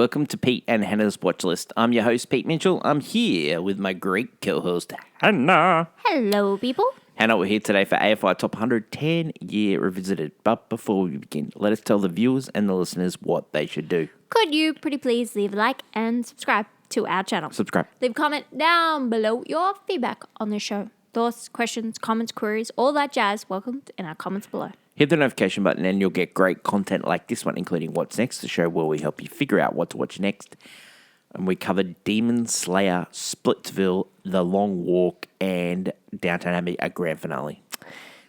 Welcome to Pete and Hannah's Watchlist. I'm your host, Pete Mitchell. I'm here with my great co-host, Hannah. Hello, people. Hannah, we're here today for AFI Top 100 10-Year Revisited. But before we begin, let us tell the viewers and the listeners what they should do. Could you pretty please leave a like and subscribe to our channel? Subscribe. Leave a comment down below your feedback on the show. Thoughts, questions, comments, queries, all that jazz, welcomed in our comments below. Hit the notification button and you'll get great content like this one, including What's Next, the show where we help you figure out what to watch next. And we covered Demon Slayer, Splitsville, The Long Walk, and Downton Abbey, a grand finale.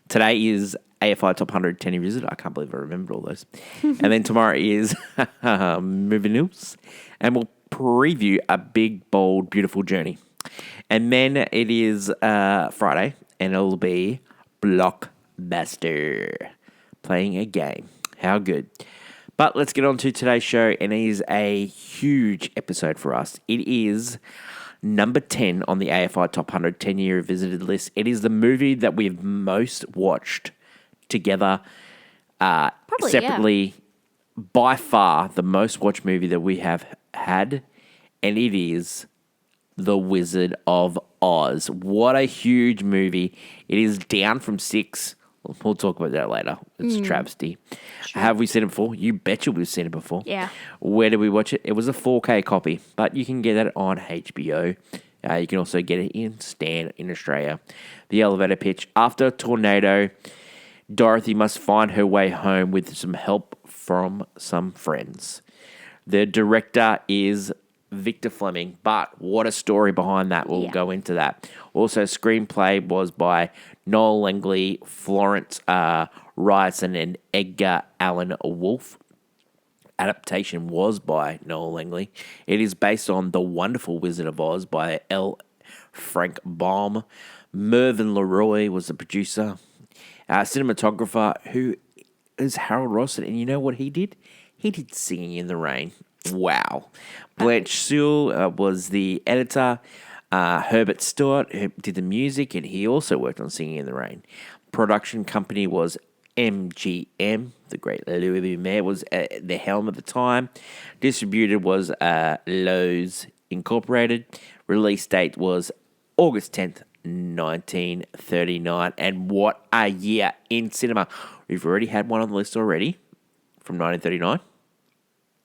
Today is AFI Top 100 10 Year Visit. I can't believe I remembered all those. And then tomorrow is Movie News. And we'll preview a big, bold, beautiful journey. And then it is Friday, and it'll be Blockbuster, playing a game. How good. But let's get on to today's show, and it is a huge episode for us. It is number 10 on the AFI Top 100 10-Year Visited list. It is the movie that we've most watched together, separately. Yeah. By far, the most watched movie that we have had, and it is The Wizard of Oz. What a huge movie. It is down from 6. We'll talk about that later. It's a travesty. Sure. Have we seen it before? You betcha we've seen it before. Yeah. Where did we watch it? It was a 4K copy, but you can get it on HBO. You can also get it in Stan in Australia. The elevator pitch. After a tornado, Dorothy must find her way home with some help from some friends. The director is Victor Fleming, but what a story behind that. We'll go into that. Also, screenplay was by Noel Langley, Florence Ryerson, and Edgar Allan Wolfe. Adaptation was by Noel Langley. It is based on The Wonderful Wizard of Oz by L. Frank Baum. Mervyn LeRoy was the producer. Cinematographer, who is Harold Ross, and you know what he did? He did Singing in the Rain. Wow. Blanche Sewell was the editor. Herbert Stewart who did the music, and he also worked on Singing in the Rain. Production company was MGM. The great Louis Lumiere was at the helm at the time. Distributed was Lowe's Incorporated. Release date was August 10th, 1939. And what a year in cinema. We've already had one on the list already from 1939.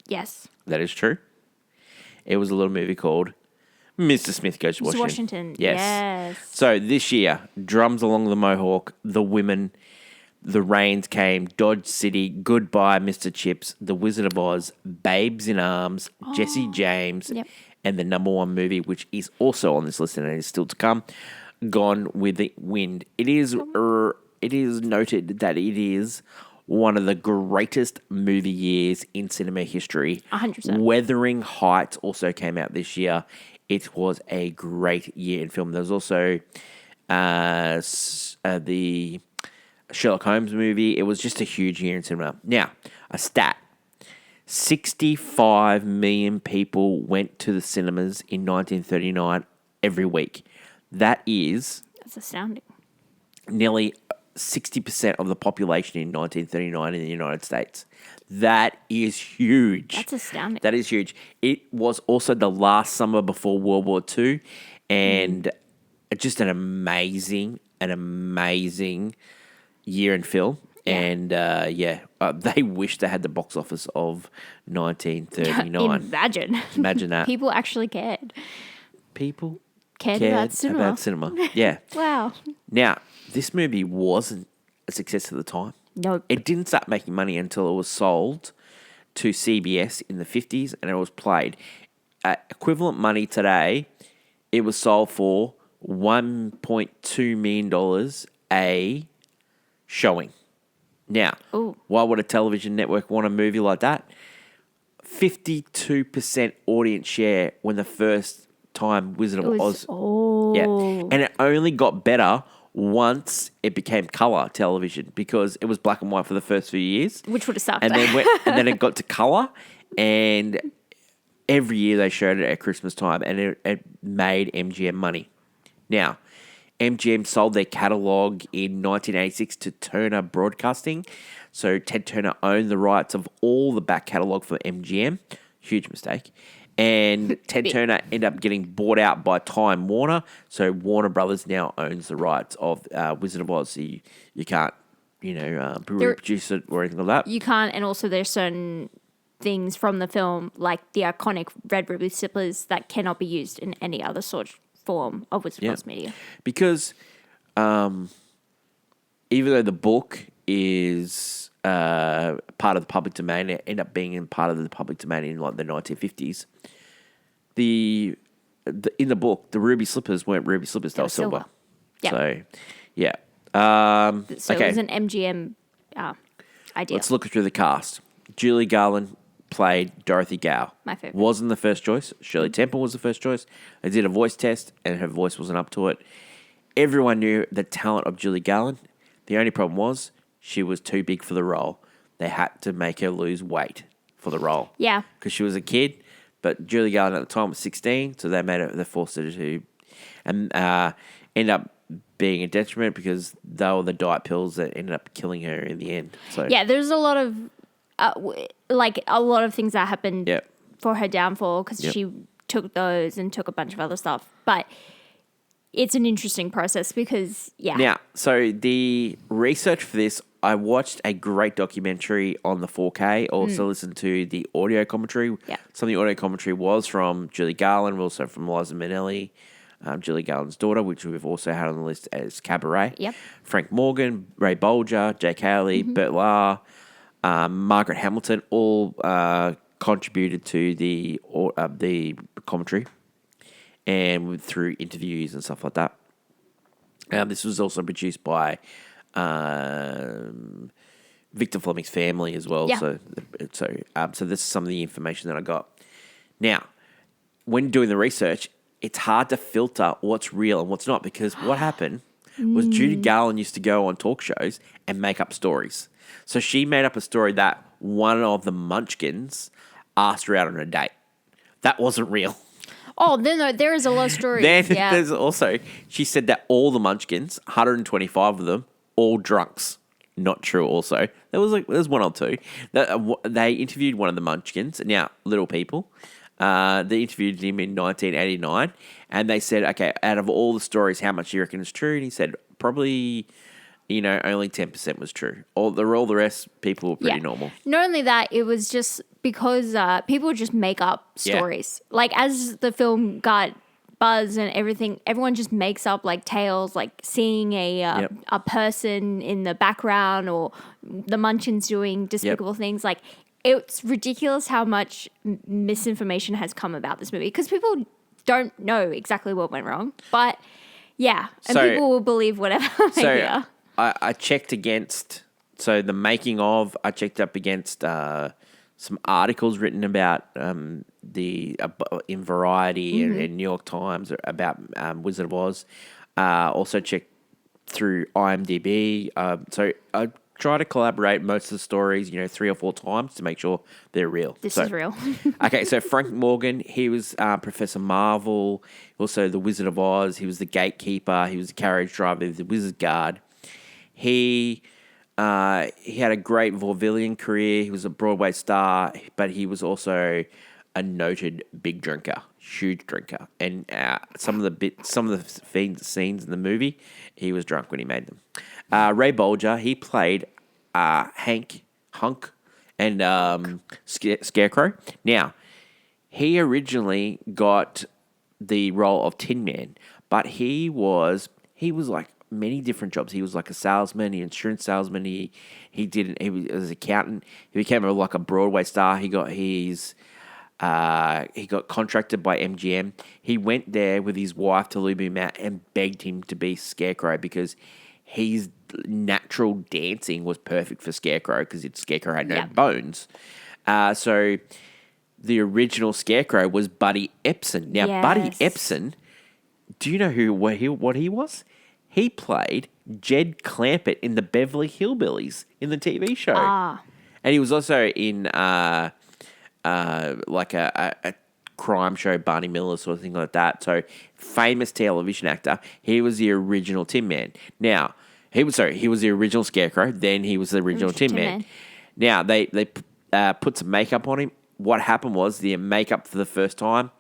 Yes. That is true. It was a little movie called Mr. Smith Goes to Washington. Washington. Yes. So this year, Drums Along the Mohawk, The Women, The Rains Came, Dodge City, Goodbye, Mr. Chips, The Wizard of Oz, Babes in Arms, Jesse James, and the number one movie, which is also on this list and is still to come, Gone with the Wind. It is noted that it is one of the greatest movie years in cinema history. 100%. Wuthering Heights also came out this year. It was a great year in film. There was also the Sherlock Holmes movie. It was just a huge year in cinema. Now, a stat. 65 million people went to the cinemas in 1939 every week. That's astounding. Nearly 60% of the population in 1939 in the United States. That is huge. That's astounding. That is huge. It was also the last summer before World War II, and just an amazing year in film. Yeah. And they wish they had the box office of 1939. Imagine that. People actually cared. People cared about cinema. Yeah. Wow. Now, this movie wasn't a success at the time. No. It didn't start making money until it was sold to CBS in the 50s and it was played. Equivalent money today, it was sold for $1.2 million a showing. Now, why would a television network want a movie like that? 52% audience share when the first time Wizard of Oz. Yeah. And it only got better once it became colour television because it was black and white for the first few years. Which would have sucked. And then it got to colour, and every year they showed it at Christmas time, and it made MGM money. Now, MGM sold their catalogue in 1986 to Turner Broadcasting. So Ted Turner owned the rights of all the back catalogue for MGM. Huge mistake. And Ted Turner ended up getting bought out by Time Warner. So Warner Brothers now owns the rights of Wizard of Oz. So you can't, reproduce it or anything like that. You can't, and also there's certain things from the film, like the iconic red ruby slippers, that cannot be used in any other sort of form of Wizard of Oz media. Because even though the book is part of the public domain, it ended up being part of the public domain in like the 1950s. In the book, the ruby slippers weren't ruby slippers; they were silver. Yeah. So, yeah. So okay. it was an MGM idea. Let's look through the cast. Julie Garland played Dorothy Gale. My favourite. Wasn't the first choice. Shirley Temple was the first choice. They did a voice test, and her voice wasn't up to it. Everyone knew the talent of Julie Garland. The only problem was she was too big for the role. They had to make her lose weight for the role. Yeah. Because she was a kid, but Julie Garland at the time was 16, so they forced her to, and end up being a detriment because they were the diet pills that ended up killing her in the end. So yeah, there's a lot of a lot of things that happened for her downfall because she took those and took a bunch of other stuff. But it's an interesting process because Now, so the research for this, I watched a great documentary on the 4K. Also listened to the audio commentary. Yeah. Some of the audio commentary was from Julie Garland, also from Liza Minnelli, Julie Garland's daughter, which we've also had on the list as Cabaret. Yep. Frank Morgan, Ray Bolger, Jake Haley, Bert Lahr, Margaret Hamilton, all contributed to the commentary and through interviews and stuff like that. This was also produced by Victor Fleming's family as well. Yeah. So this is some of the information that I got. Now, when doing the research, it's hard to filter what's real and what's not because what happened was Judy Garland used to go on talk shows and make up stories. So she made up a story that one of the Munchkins asked her out on a date. That wasn't real. Oh, then there is a lot of stories. Then there's also, she said that all the Munchkins, 125 of them, all drunks. Not true also. There's one or two. They interviewed one of the Munchkins, now little people. They interviewed him in 1989, and they said, okay, out of all the stories, how much do you reckon is true? And he said, probably, only 10% was true. All the rest, people were pretty normal. Not only that, it was just because people just make up stories. Like, as the film got buzz and everything, everyone just makes up, like, tales, like seeing a person in the background or the Munchkins doing despicable things. Like, it's ridiculous how much misinformation has come about this movie because people don't know exactly what went wrong. But, people will believe whatever they hear. I checked against, the making of, I checked up against some articles written about in Variety and New York Times about Wizard of Oz. Also checked through IMDb. So I try to collaborate most of the stories, 3 or 4 times to make sure they're real. This is real. Okay, so Frank Morgan, he was Professor Marvel, also the Wizard of Oz. He was the gatekeeper. He was the carriage driver. He was the wizard guard. He had a great vaudevillian career. He was a Broadway star, but he was also a noted big drinker, huge drinker. And some of the scenes in the movie, he was drunk when he made them. Ray Bolger, he played Hunk, and Scarecrow. Now, he originally got the role of Tin Man, but he was like many different jobs. He was like a salesman, an insurance salesman. He was an accountant. He became like a Broadway star. He got contracted by MGM. He went there with his wife to Lubu Matt and begged him to be Scarecrow because his natural dancing was perfect for Scarecrow because Scarecrow had no bones. So the original Scarecrow was Buddy Epson. Now, Buddy Epson, do you know what he was? He played Jed Clampett in the Beverly Hillbillies in the TV show. And he was also in like a crime show, Barney Miller sort of thing like that. So famous television actor. He was the original Tin Man. Now, he was the original Scarecrow. Then he was the original Tin Man. Now, they put some makeup on him. what happened was the makeup for the first time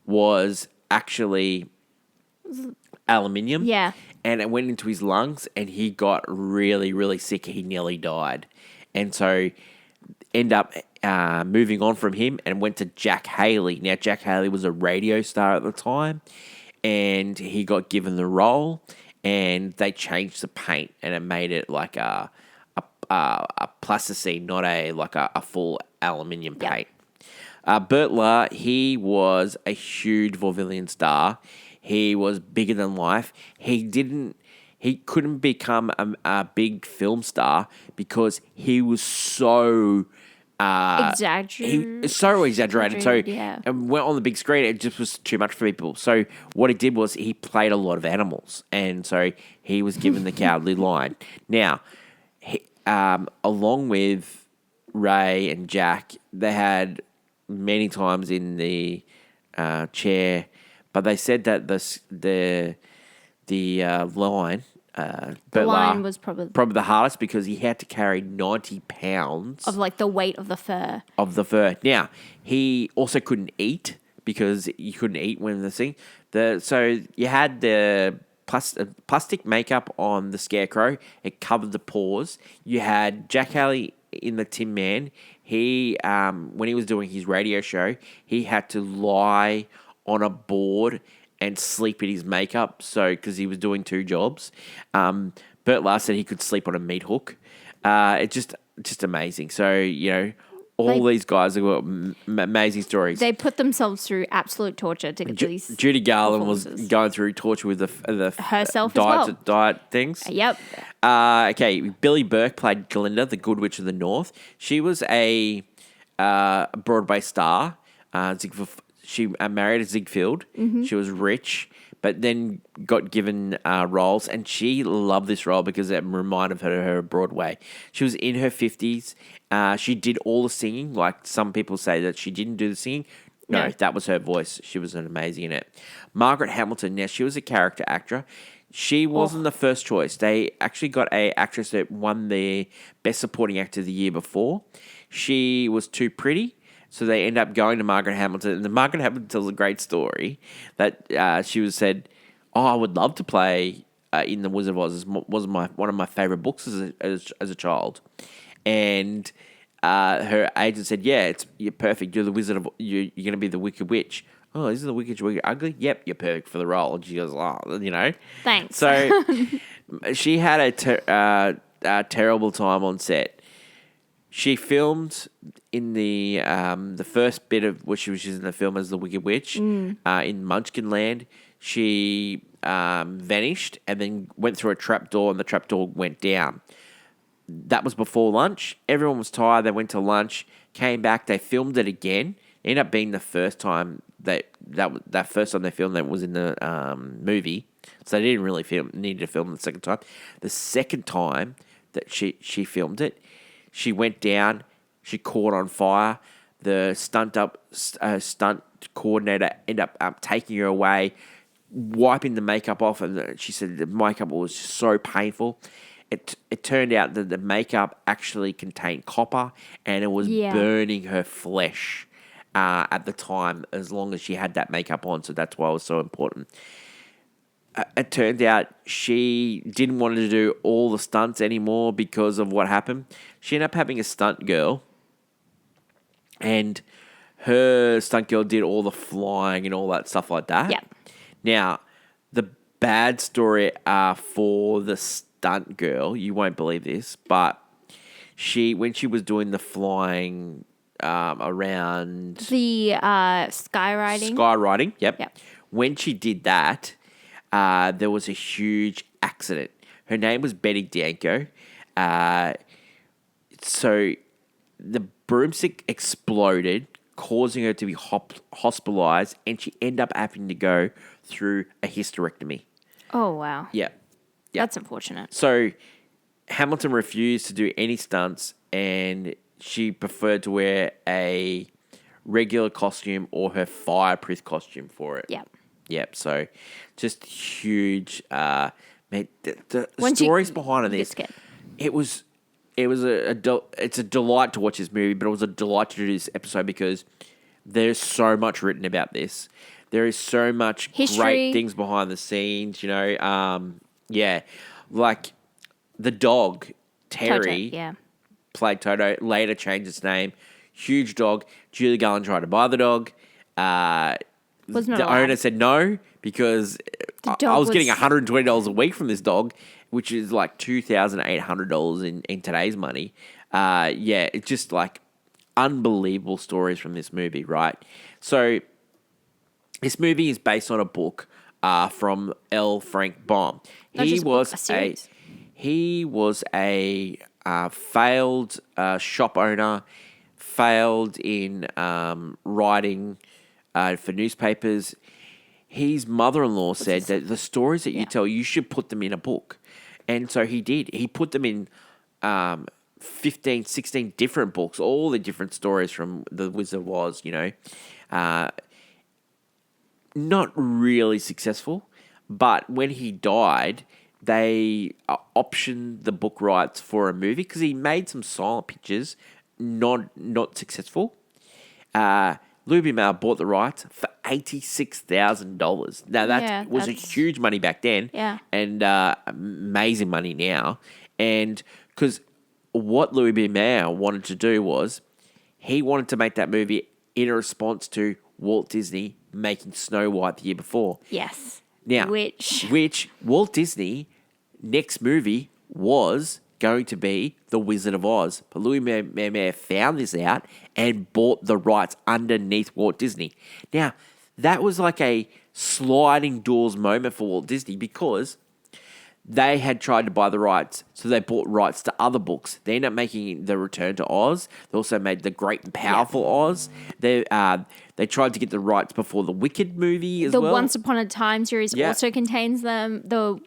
was actually aluminium. Yeah. And it went into his lungs and he got really, really sick. He nearly died. And so end up moving on from him and went to Jack Haley. Now, Jack Haley was a radio star at the time and he got given the role and they changed the paint and it made it like a plasticine, not a full aluminium paint. Burt Lahr, he was a huge vaudevillian star. He was bigger than life. He couldn't become a big film star because he was so exaggerated. And went on the big screen, it just was too much for people. So what he did was he played a lot of animals, and so he was given the cowardly lion. Now, along with Ray and Jack, they had many times in the chair, but they said that the lion. The lion was probably the hardest because he had to carry 90 pounds of like the weight of the fur. Now, he also couldn't eat because you couldn't eat when the thing. So you had the plastic makeup on the Scarecrow. It covered the pores. You had Jack Haley in the Tin Man. He, when he was doing his radio show, he had to lie on a board and sleep in his makeup, because he was doing 2 jobs. Burt Lahr said he could sleep on a meat hook. It's just amazing. So, all these guys have got amazing stories. They put themselves through absolute torture to get these. Judy Garland was going through torture with the herself diet things. Yep. Okay, Billy Burke played Glinda, the Good Witch of the North. She was a Broadway star. She married Ziegfeld. Mm-hmm. She was rich, but then got given roles, and she loved this role because it reminded her of Broadway. She was in her 50s. She did all the singing. Like some people say that she didn't do the singing. No, that was her voice. She was amazing in it. Margaret Hamilton, now she was a character actor. She wasn't the first choice. They actually got an actress that won the Best Supporting Actor the year before. She was too pretty. So they end up going to Margaret Hamilton, and Margaret Hamilton tells a great story that she said, I would love to play in The Wizard of Oz. It was one of my favorite books as a child. And her agent said, you're perfect. You're the Wizard of you're going to be the Wicked Witch. Oh, is the Wicked Witch ugly? Yep, you're perfect for the role. And she goes, Thanks. So she had a terrible time on set. She filmed in the first bit of which she was in the film as the Wicked Witch in Munchkinland. She vanished and then went through a trapdoor, and the trapdoor went down. That was before lunch. Everyone was tired. They went to lunch, came back. They filmed it again. It ended up being the first time that first time they filmed that was in the movie. So they didn't really need to film the second time. The second time that she filmed it, she went down. She caught on fire. The stunt coordinator ended up taking her away, wiping the makeup off, and she said the makeup was so painful. It turned out that the makeup actually contained copper, and it was burning her flesh at the time, as long as she had that makeup on. So that's why it was so important. It turned out she didn't want to do all the stunts anymore because of what happened. She ended up having a stunt girl, and her stunt girl did all the flying and all that stuff like that. Yeah. Now, the bad story for the stunt girl, you won't believe this, but when she was doing the flying around... The skywriting? Skywriting, yep. When she did that... there was a huge accident. Her name was Betty Danko. So the broomstick exploded, causing her to be hospitalized, and she ended up having to go through a hysterectomy. Oh, wow. Yeah. That's unfortunate. So Hamilton refused to do any stunts, and she preferred to wear a regular costume or her fireproof costume for it. Yeah. Yep, so just huge. The stories behind this, it was it's a delight to watch this movie, but it was a delight to do this episode because there's so much written about this. There is so much History. great things behind the scenes, you know. Like the dog, Terry, Toto, played Toto, later changed its name. Huge dog. Julie Garland tried to buy the dog. Was not The allowed. owner said no because I was getting $120 a week from this dog, which is like $2,800 in today's money. It's just like unbelievable stories from this movie, right? So this movie is based on a book from L. Frank Baum. He was a failed shop owner, failed in writing for newspapers. His mother-in-law said that the stories that you tell, you should put them in a book. And so he did. He put them in 15, 16 different books, all the different stories from The Wizard of Oz, you know. Not really successful, but when he died, they optioned the book rights for a movie because he made some silent pictures, not successful. Louis Mayer bought the rights for $86,000. Now that was a huge money back then, and amazing money now. And because what Louis B. Mayer wanted to do was, he wanted to make that movie in a response to Walt Disney making Snow White the year before. Yes. Now, which Walt Disney next movie was going to be The Wizard of Oz. But Louis Mayer found this out and bought the rights underneath Walt Disney. Now, that was like a sliding doors moment for Walt Disney because they had tried to buy the rights, so they bought rights to other books. They ended up making The Return to Oz. They also made The Great and Powerful Oz. They tried to get the rights before the Wicked movie as well. The Once Upon a Time series also contains them. The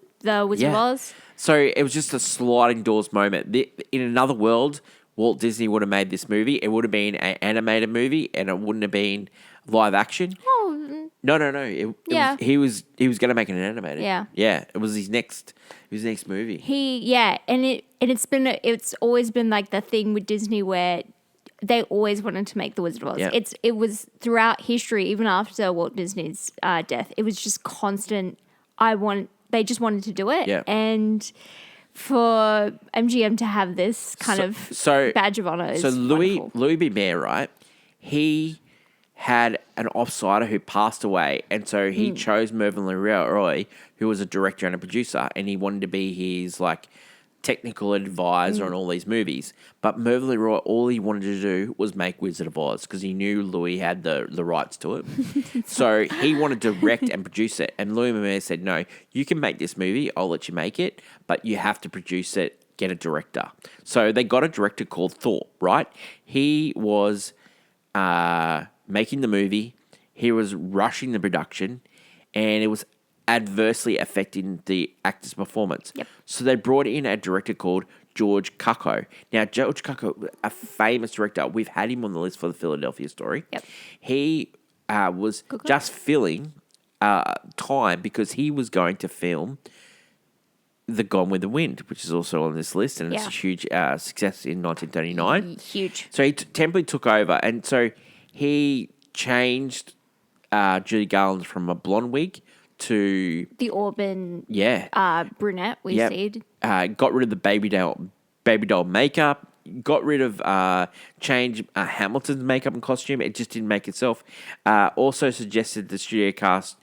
Wizard of Oz. So it was just a sliding doors moment. In another world, Walt Disney would have made this movie. It would have been an animated movie, and it wouldn't have been live action. Oh. No. He was going to make an animated. Yeah. Yeah. It was his next movie. It's always been like the thing with Disney where they always wanted to make The Wizard of Oz. Yep. It was throughout history, even after Walt Disney's death. It was just constant. They just wanted to do it. Yep. And for MGM to have this kind of badge of honor is wonderful. Louis B. Mayer, right? He had an offsider who passed away, and so he chose Mervyn LeRoy, who was a director and a producer, and he wanted to be his like technical advisor on all these movies. But Mervyn LeRoy, all he wanted to do was make Wizard of Oz because he knew Louis had the rights to it. So he wanted to direct and produce it, and Louis Mayer said, "No, you can make this movie. I'll let you make it, but you have to produce it. Get a director." So they got a director called Thorpe, right? He was making the movie. He was rushing the production, and it was adversely affecting the actor's performance. Yep. So they brought in a director called George Cukor. Now, George Cukor, a famous director, we've had him on the list for the Philadelphia Story. Yep. He was just filling time because he was going to film The Gone with the Wind, which is also on this list, and it's a huge success in 1939. Huge. So he temporarily took over, and so he changed Julie Garland from a blonde wig to the auburn brunette we see. Got rid of the baby doll makeup, got rid of changed Hamilton's makeup and costume. It just didn't make itself. Also suggested the studio cast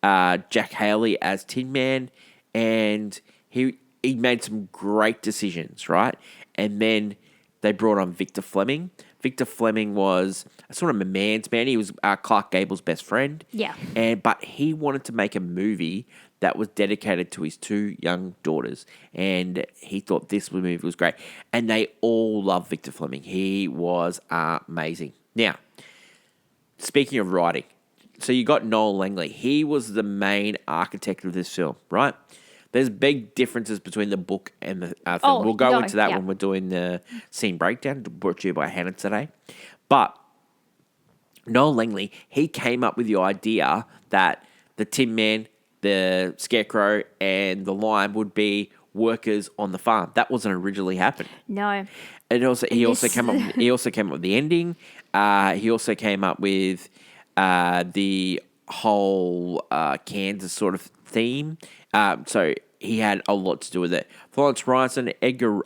Jack Haley as Tin Man, and he made some great decisions, right? And then they brought on Victor Fleming. Victor Fleming was sort of a man's man. He was Clark Gable's best friend. Yeah. But he wanted to make a movie that was dedicated to his two young daughters. And he thought this movie was great. And they all loved Victor Fleming. He was amazing. Now, speaking of writing, so you got Noel Langley. He was the main architect of this film, right? There's big differences between the book and the film. We'll go into that when we're doing the scene breakdown, brought to you by Hannah today. But Noel Langley, he came up with the idea that the Tin Man, the Scarecrow, and the Lion would be workers on the farm. That wasn't originally happened. No. He also came up with the ending. He also came up with the whole Kansas sort of theme. So he had a lot to do with it. Florence Ryerson, Edgar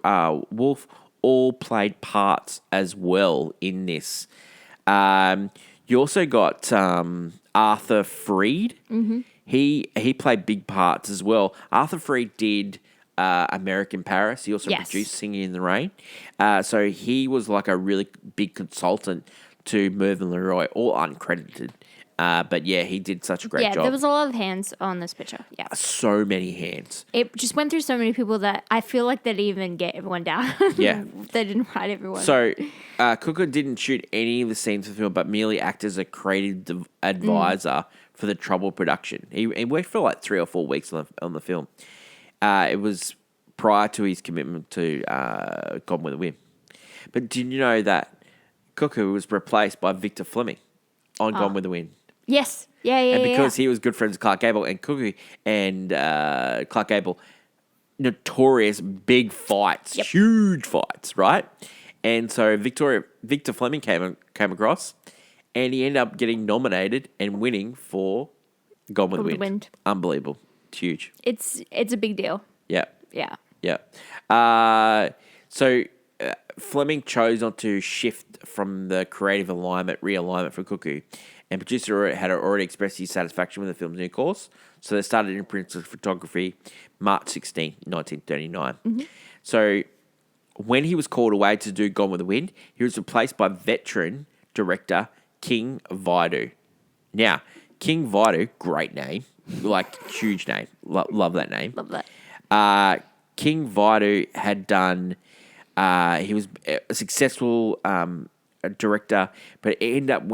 Wolfe all played parts as well in this. You also got Arthur Freed. Mm-hmm. He played big parts as well. Arthur Freed did American Paris. He also produced Singing in the Rain. So he was like a really big consultant to Mervyn LeRoy, all uncredited. But yeah, he did such a great job. Yeah, there was a lot of hands on this picture. Yeah. So many hands. It just went through so many people that I feel like they didn't even get everyone down. Yeah. They didn't write everyone. So Cooker didn't shoot any of the scenes for the film, but merely acted as a creative advisor for the troubled production. He worked for like 3 or 4 weeks on the film. It was prior to his commitment to Gone with the Wind. But did you know that Cooker was replaced by Victor Fleming on Gone with the Wind? Yes. Yeah. And because he was good friends with Clark Gable, and Cooker and Clark Gable, notorious big fights, huge fights, right? And so Victor Fleming came across, and he ended up getting nominated and winning for Gone with the Wind. Unbelievable. It's huge. It's a big deal. Yeah. Yeah. Yeah. So Fleming chose not to shift from the creative realignment for Cuckoo, and producer had already expressed his satisfaction with the film's new course, so they started in principal photography March 16, 1939. Mm-hmm. So when he was called away to do Gone with the Wind, he was replaced by veteran director King Vidor. Now, King Vidor, great name, like huge name, love that name. Love that. King Vidor had done. He was a successful director, but he ended up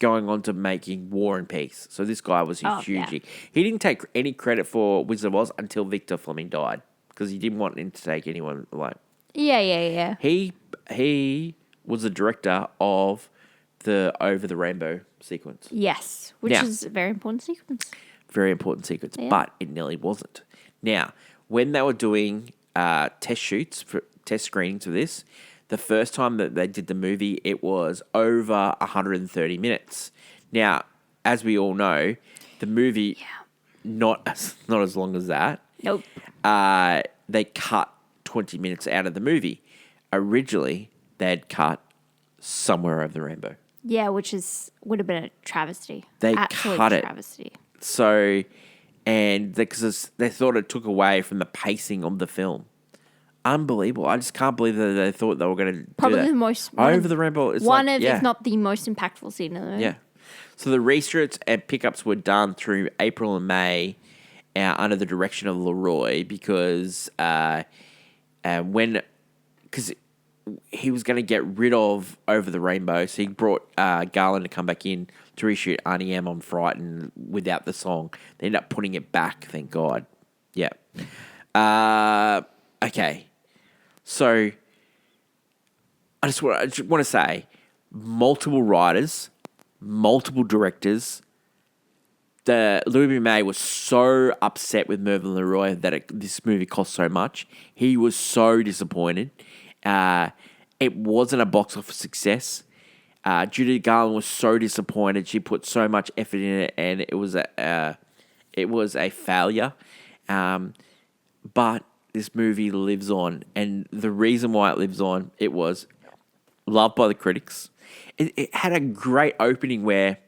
going on to making War and Peace. So this guy was huge. Yeah. He didn't take any credit for Wizard of Oz until Victor Fleming died, because he didn't want him to take anyone like. Yeah. He was the director of the Over the Rainbow sequence. Yes, which is a very important sequence. Very important sequence, but it nearly wasn't. Now, when they were doing test screenings for this, the first time that they did the movie, it was over 130 minutes. Now, as we all know, the movie not as long as that. Nope. They cut 20 minutes out of the movie. Originally, they had cut Somewhere Over the Rainbow. Yeah, which would have been a travesty. They Absolute cut travesty. It. So, and because they thought it took away from the pacing of the film. Unbelievable. I just can't believe that they thought they were going to do that. Probably the most... Over the Rainbow is if not the most impactful scene in the movie. Yeah. So the reshoots and pickups were done through April and May under the direction of Leroy, because he was going to get rid of Over the Rainbow, so he brought Garland to come back in to reshoot Arnie M on Frightened without the song. They ended up putting it back, thank God. Yeah. Okay. So I just want to say, multiple writers, multiple directors. Louis B. May was so upset with Mervyn LeRoy that this movie cost so much. He was so disappointed. It wasn't a box office success. Judy Garland was so disappointed. She put so much effort in it, and it was a failure. But this movie lives on, and the reason why it lives on, it was loved by the critics. It had a great opening where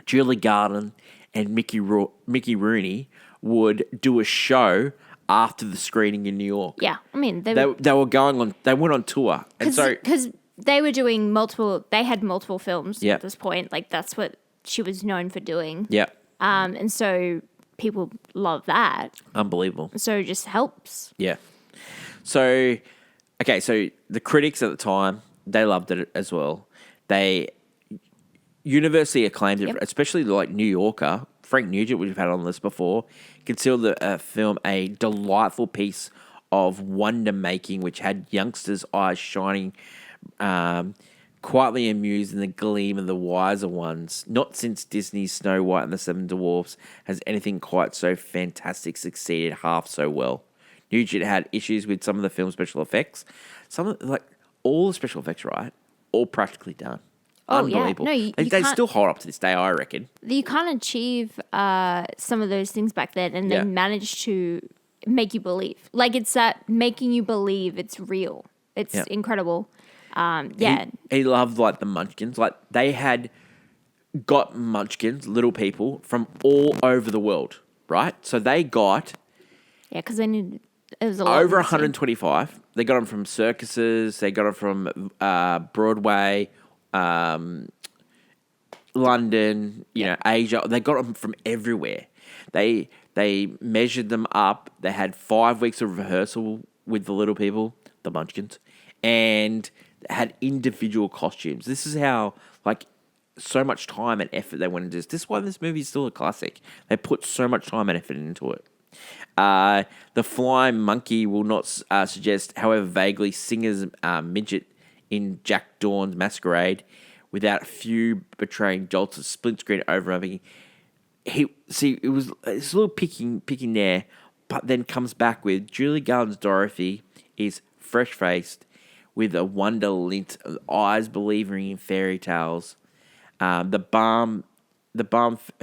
Julie Garland and Mickey Rooney would do a show after the screening in New York. Yeah, I mean they went on tour, and because they were doing they had multiple films at this point. Like that's what she was known for doing. Yeah. And so people love that. Unbelievable. So it just helps. Yeah. So, okay, so the critics at the time, they loved it as well. They universally acclaimed it, especially like New Yorker. Frank Nugent, which we've had on the list before, considered the film a delightful piece of wonder making, which had youngsters' eyes shining quietly amused in the gleam of the wiser ones. Not since Disney's Snow White and the Seven Dwarfs has anything quite so fantastic succeeded half so well. Nugent had issues with some of the film's special effects. All the special effects, right? All practically done. Oh, Unbelievable. yeah. No, they still hold up to this day, I reckon. You can't achieve some of those things back then and then manage to make you believe. Like, it's that making you believe it's real. It's incredible. He loved, like, the Munchkins. Like, they had got Munchkins, little people, from all over the world, right? So they got... Yeah, because they needed... It was a lot over 125. They got them from circuses. They got them from Broadway, London, Asia. They got them from everywhere. They measured them up. They had 5 weeks of rehearsal with the little people, the Munchkins, and had individual costumes. This is how, like, so much time and effort they went into this. This is why this movie is still a classic. They put so much time and effort into it. The flying monkey will not suggest, however vaguely, Singer's midget in Jack Dawn's Masquerade, without a few betraying jolts of splint screen overrubbing. It was it's a little picking there, but then comes back with Julie Garland's Dorothy is fresh faced, with a wonder lint of eyes believing in fairy tales. The balm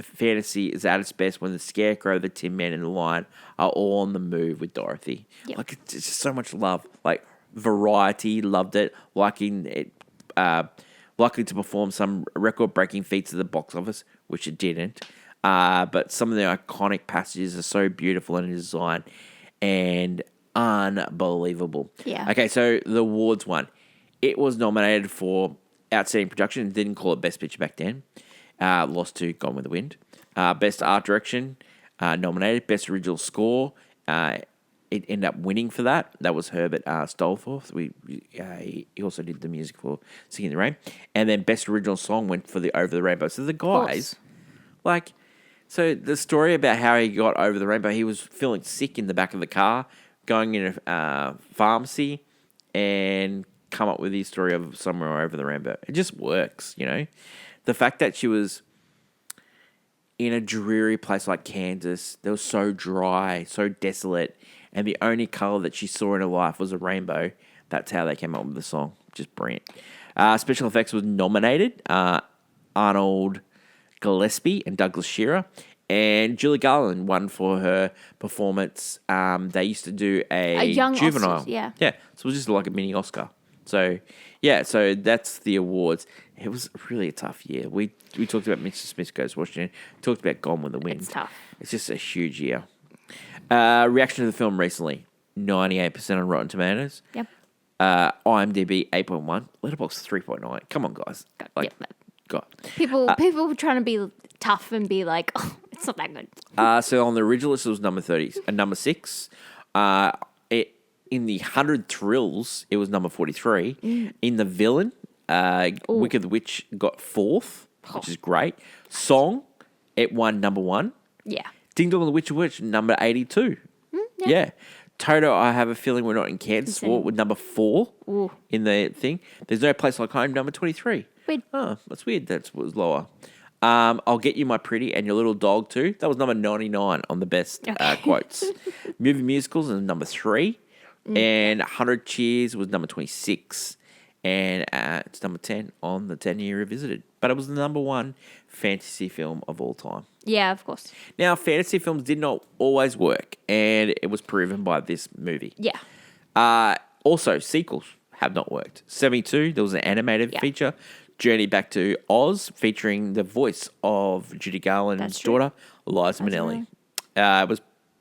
fantasy is at its best when the Scarecrow, the Tin Man, and the Lion are all on the move with Dorothy. Yep. Like, it's just so much love. Like, variety, loved it. Liking it, likely to perform some record-breaking feats at the box office, which it didn't. But some of the iconic passages are so beautiful in design and unbelievable. Yeah. Okay, so the awards one. It was nominated for Outstanding Production. Didn't call it Best Picture back then. Lost to Gone with the Wind. Best Art Direction, nominated. Best Original Score, it ended up winning for that. That was Herbert Stolforth. He also did the music for Singing in the Rain. And then Best Original Song went for the Over the Rainbow. So the guys, so the story about how he got Over the Rainbow, he was feeling sick in the back of the car, going in a pharmacy, and come up with his story of Somewhere Over the Rainbow. It just works, The fact that she was in a dreary place like Kansas, that was so dry, so desolate, and the only colour that she saw in her life was a rainbow. That's how they came up with the song. Just brilliant. Special effects was nominated. Arnold Gillespie and Douglas Shearer. And Julie Garland won for her performance. They used to do a young juvenile. Oscars, yeah. Yeah, so it was just like a mini Oscar. So, yeah, so that's the awards. It was really a tough year. We talked about Mr. Smith Goes Washington, talked about Gone with the Wind. It's tough. It's just a huge year. Reaction to the film recently, 98% on Rotten Tomatoes. Yep. IMDb 8.1, Letterboxd 3.9. Come on, guys. God. People were trying to be tough and be like, oh, it's not that good. So on the original list, it was number 30, number 6. In the 100 Thrills, it was number 43. In the Villain, Wicked the Witch got 4th, which is great. Song, it won number 1. Yeah. Ding Dong and the Witch, number 82. Yeah. Toto, I Have a Feeling We're Not in Kansas, with number 4 in the thing. There's No Place Like Home, number 23. Weird. Oh, that's weird. That was lower. I'll Get You My Pretty and Your Little Dog Too. That was number 99 on the best quotes. Movie Musicals is number 3. And 100 Cheers was number 26. And it's number 10 on the 10-year revisited. But it was the number 1 fantasy film of all time. Yeah, of course. Now, fantasy films did not always work, and it was proven by this movie. Yeah. Also, sequels have not worked. 72, there was an animated feature, Journey Back to Oz, featuring the voice of Judy Garland's daughter, Liza Minnelli. It was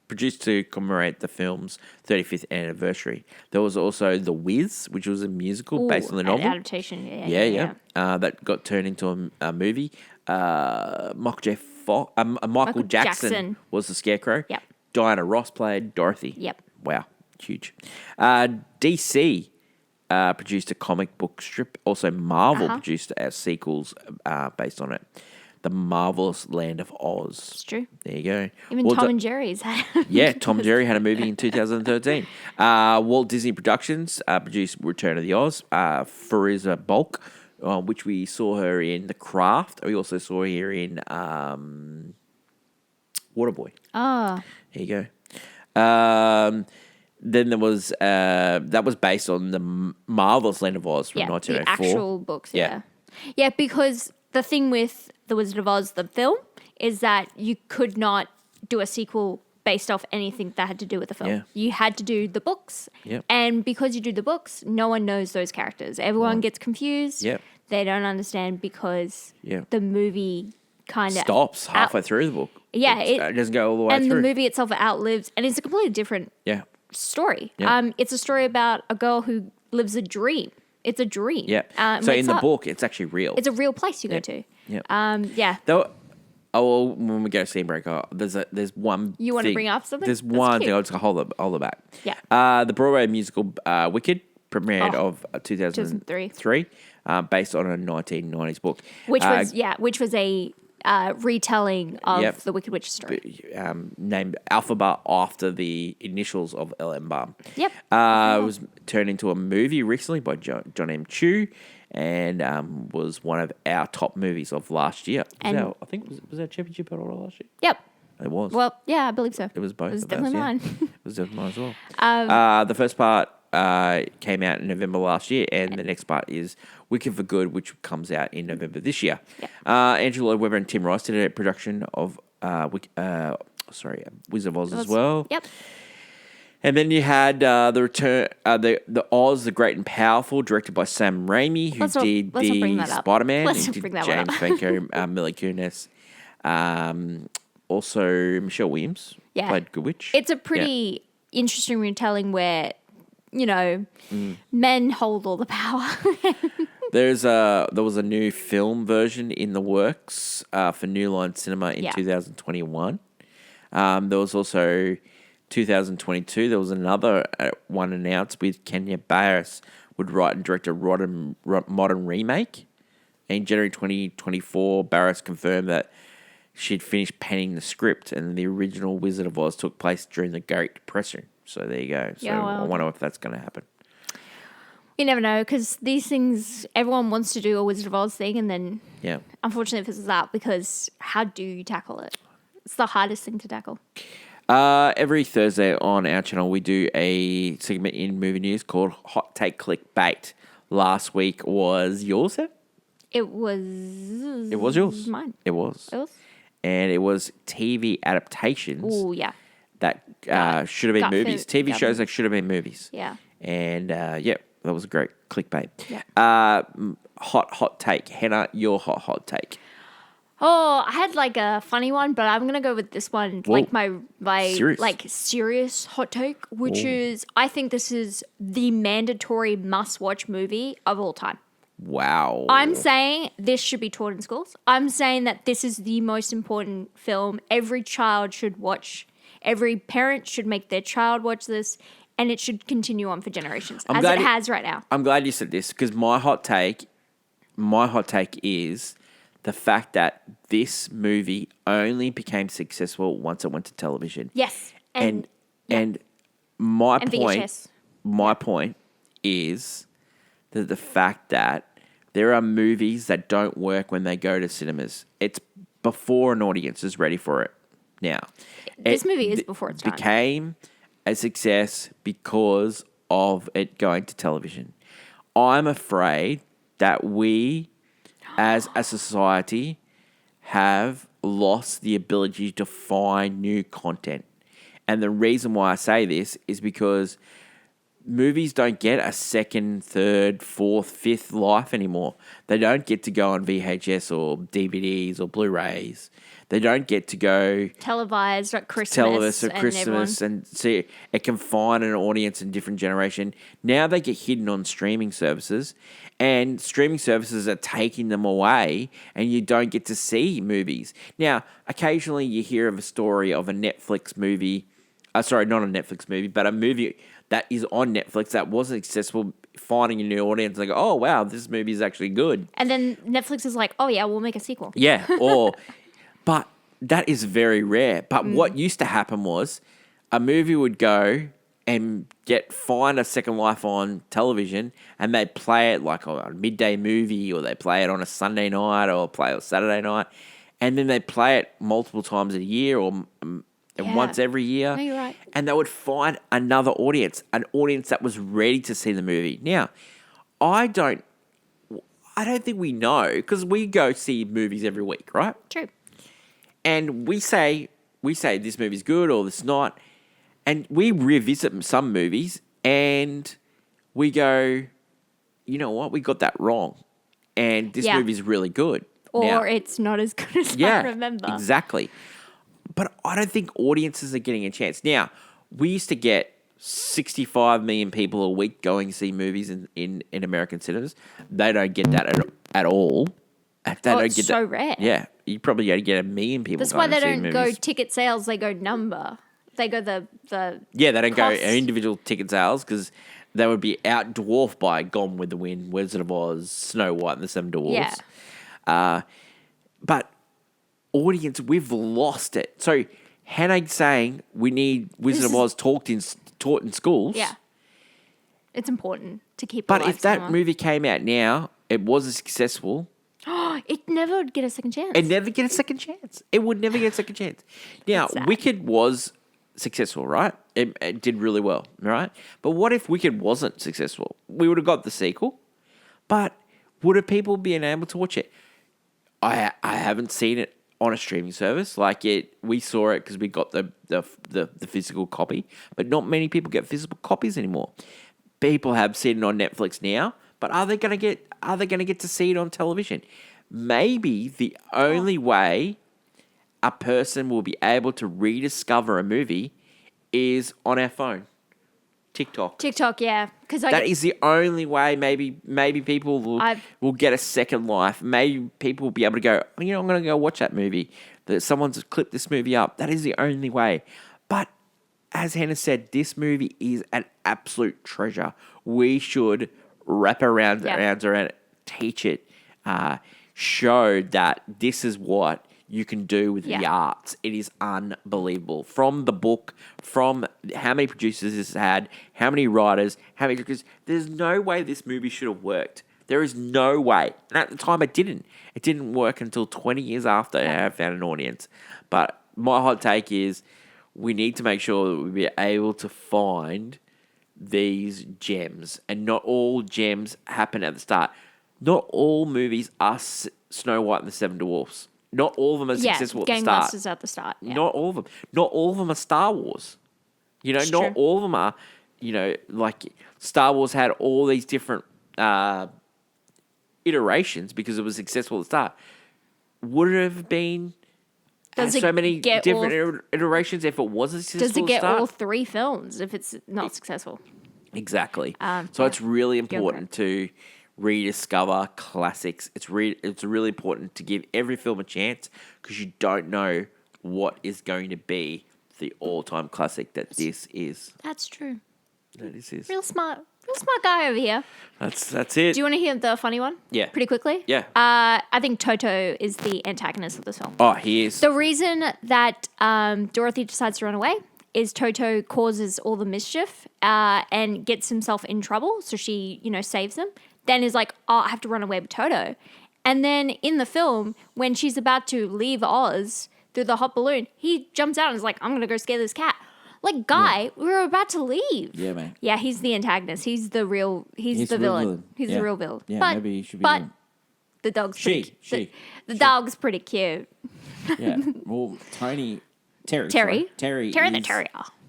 produced to commemorate the film's 35th anniversary. There was also The Wiz, which was a musical based on the novel. An adaptation, yeah. That got turned into a movie. Michael Jackson was the Scarecrow. Yep. Diana Ross played Dorothy. Yep. Wow, huge. DC produced a comic book strip. Also, Marvel produced sequels based on it. The Marvelous Land of Oz. It's true. There you go. Even Tom and Jerry's had Tom and Jerry had a movie in 2013. Walt Disney Productions produced Return of the Oz. Fariza Bulk which we saw her in The Craft. We also saw her in Waterboy. Oh. There you go. Then there was that was based on the Marvelous Land of Oz from Yeah, 1904. the actual books, Yeah, because the thing with The Wizard of Oz, the film, is that you could not do a sequel based off anything that had to do with the film. Yeah. You had to do the books. Yep. And because you do the books, no one knows those characters. Everyone gets confused. Yep. They don't understand because Yep. the movie kind of Stops halfway through the book. Yeah, it doesn't go all the way and through. the movie itself outlives, and it's a completely different story. Yeah. It's a story about a girl who lives a dream. It's a dream. Yeah. So in the book, it's actually real. It's a real place you go to. Yeah. Yeah. Though, when we go to Scene Breaker, there's one. You want to bring up something? There's That's one cute. thing. I'll just hold it back. Yeah. The Broadway musical Wicked premiered of 2003, based on a 1990s book, which was a retelling of the Wicked Witch story. Named Alphaba after the initials of L.M. Barr. Yep. It was turned into a movie recently by John M. Chu, and was one of our top movies of last year. Was our championship at all last year? Yep. It was. Well, yeah, I believe so. It was both. It was of definitely those, mine. It was definitely mine as well. The first part came out in November last year, and the next part is Wicked for Good, which comes out in November this year. Andrew Lloyd Webber and Tim Rice did a production of Wizard of Oz as well. Yep. And then you had the return, the Oz, the Great and Powerful, directed by Sam Raimi, who did the Spider-Man. Let's not bring that James one up. Franco, Mila Kunis, also Michelle Williams played Good Witch. It's a pretty interesting retelling where, men hold all the power. There was a new film version in the works for New Line Cinema in 2021. There was also 2022. There was another one announced with Kenya Barris would write and direct a modern remake. In January 2024, Barris confirmed that she'd finished penning the script, and the original Wizard of Oz took place during the Great Depression. So there you go. So I wonder if that's going to happen. You never know, because these things, everyone wants to do a Wizard of Oz thing, and then unfortunately it fizzles out, because how do you tackle it? It's the hardest thing to tackle. Every Thursday on our channel, we do a segment in movie news called Hot Take Clickbait. Last week was yours, Sam? It was yours. Mine. It was. And it was TV adaptations. Oh, yeah. That should have been movies. TV shows that should have been movies. Yeah. And, that was a great clickbait. Yeah. Hot take. Hannah, your hot take. Oh, I had like a funny one, but I'm going to go with this one. Whoa. Like my Serious? serious hot take, which is I think this is the mandatory must-watch movie of all time. Wow. I'm saying this should be taught in schools. I'm saying that this is the most important film every child should watch. Every parent should make their child watch this, and it should continue on for generations, as it has right now. I'm glad you said this, because my hot take is the fact that this movie only became successful once it went to television. Yes. And my VHS. point is that the fact that there are movies that don't work when they go to cinemas. It's before an audience is ready for it. Now, this movie is before its time. Became a success because of it going to television. I'm afraid that we, as a society, have lost the ability to find new content. And the reason why I say this is because movies don't get a second, third, fourth, fifth life anymore. They don't get to go on VHS or DVDs or Blu-rays. They don't get to go televised at Christmas, and see it can find an audience in different generation. Now they get hidden on streaming services, and streaming services are taking them away, and you don't get to see movies. Now, occasionally you hear of a story of a Netflix movie. Sorry, not a Netflix movie, but a movie that is on Netflix that wasn't successful, finding a new audience. Like, oh, wow, this movie is actually good. And then Netflix is like, oh, yeah, we'll make a sequel. Yeah, but that is very rare. But what used to happen was a movie would go and find a Second Life on television, and they play it like on a midday movie, or they play it on a Sunday night, or play it on Saturday night, and then they play it multiple times a year, or once every year. No, you're right. And they would find another audience, an audience that was ready to see the movie. Now, I don't think we know, because we go see movies every week, right? True. And we say this movie's good or this not, and we revisit some movies and we go, you know what, we got that wrong, and this movie's really good. Or it's not as good as I remember. Exactly. But I don't think audiences are getting a chance. Now, we used to get 65 million people a week going to see movies in American cinemas. They don't get that at all. They don't it's get so that. rare. Yeah, you probably got to get 1 million people. That's why they don't go movies. ticket sales. They go number. They go the They don't cost. go individual ticket sales, because they would be out dwarfed by Gone with the Wind, Wizard of Oz, Snow White and the Seven Dwarfs. Yeah. But audience, we've lost it. So Hannah saying we need Wizard of Oz taught in schools. Yeah. It's important to keep. But if that movie came out now, it was successful. It never would get a second chance. It never get a second chance. It would never get a second chance. Now, Wicked was successful, right? It did really well, right? But what if Wicked wasn't successful? We would have got the sequel, but would have people been able to watch it? I haven't seen it on a streaming service. We saw it because we got the physical copy, but not many people get physical copies anymore. People have seen it on Netflix now, but are they going to get to see it on television? Maybe the only way a person will be able to rediscover a movie is on our phone. TikTok, yeah. That is the only way. Maybe people will get a second life. Maybe people will be able to go, I'm going to go watch that movie. That someone's clipped this movie up. That is the only way. But as Hannah said, this movie is an absolute treasure. We should wrap around it, teach it, show that this is what you can do with the arts. It is unbelievable. From the book, from how many producers this had, how many writers, how many directors. There's no way this movie should have worked. There is no way. And at the time, it didn't. It didn't work until 20 years after I found an audience. But my hot take is we need to make sure that we be able to find these gems. And not all gems happen at the start. Not all movies are Snow White and the Seven Dwarfs. Not all of them are successful at the start. Gangbusters at the start. Yeah. Not all of them. Not all of them are Star Wars. It's not true. all of them are, like Star Wars had all these different iterations because it was successful at the start. Would it have been so many different iterations if it wasn't successful Does it at the get start? all 3 films if it's not successful? Exactly. So it's really important to rediscover classics. It's really important to give every film a chance, because you don't know what is going to be the all-time classic that this is. That's true. That this is. Real smart guy over here. That's it. Do you want to hear the funny one? Yeah. Pretty quickly? Yeah. I think Toto is the antagonist of the film. Oh, he is. The reason that Dorothy decides to run away is Toto causes all the mischief and gets himself in trouble. So she, saves him. Then is like, I have to run away with Toto. And then in the film, when she's about to leave Oz through the hot balloon, he jumps out and is like, I'm going to go scare this cat. Like, guy, we were about to leave. Yeah, man. Yeah, he's the antagonist. He's the villain. He's the real villain. Yeah, but, maybe he should be But villain. the dog's She. The dog's pretty cute. Yeah. Well, Terry. Terry the Terrier.